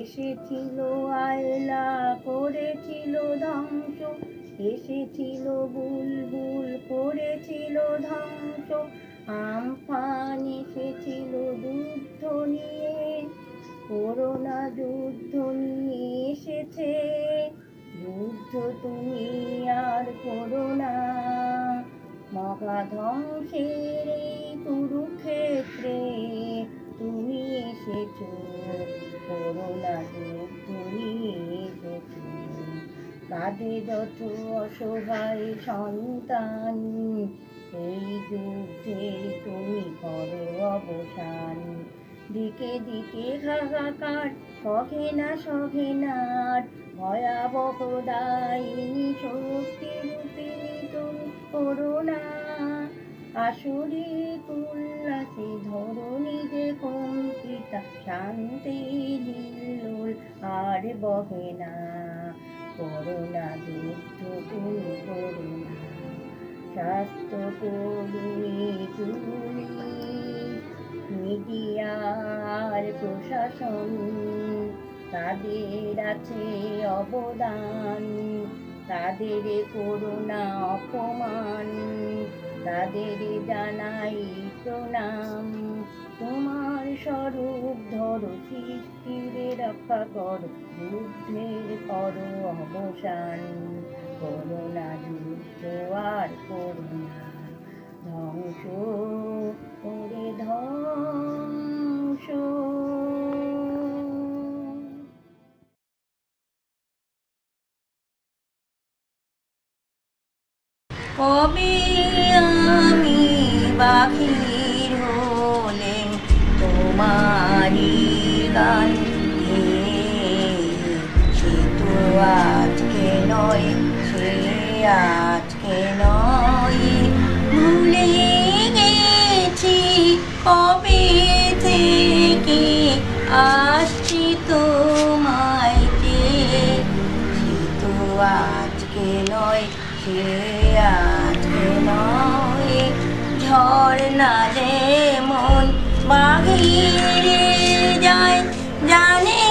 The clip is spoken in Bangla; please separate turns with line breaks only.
এসেছিল আয়লা করেছিল ধ্বংস, এসেছিল বুলবুল করেছিল ধ্বংস। আমফান এসেছিল যুদ্ধ নিয়ে, করোনা যুদ্ধ নিয়ে এসেছে। যুদ্ধ তুমি আর করো না, মহা ধ্বংসের এই কুরুক্ষেত্রে তুমি এসেছো, করোনা যুদ্ধ নিয়ে এসেছো। কাঁধে যত অসহায় সন্তান, এই যুদ্ধের তুমি করো অবসান। দিকে দিকে হাহাকার, সহে না ভয়াবহ দায়িনী শক্তি রূপিণী তুমি করোনা। আসুরিক উল্লাসে ধরণী যে কম্পিতা, শান্তির হিল্লোল আর বহে না, করোনা যুদ্ধ তুমি করোনা। স্বাস্থ্য কর্মী তুমি, মিডিয়ার প্রশাসন, তাদের আছে অবদান, তাদের করোনা অপমান, তাদের জানাই প্রণাম। তোমার স্বরূপ ধরো, সৃষ্টির রক্ষা করো, যুদ্ধের করো অবসান। করোনা যুদ্ধ আর করোনা, ধ্বংস করে ধ্বংস। কবে আমি বাহির হলে তোমারি গান গেয়ে, সে তো আজকে নয়, সে আজকে নয়। ভুলে গেছি কবে থেকে আসছি তোমায় চেয়ে, সে তো আজকে নয়, সে আজকে নয়। ঝর্ণা যেমন বাহিরে যায়, জানে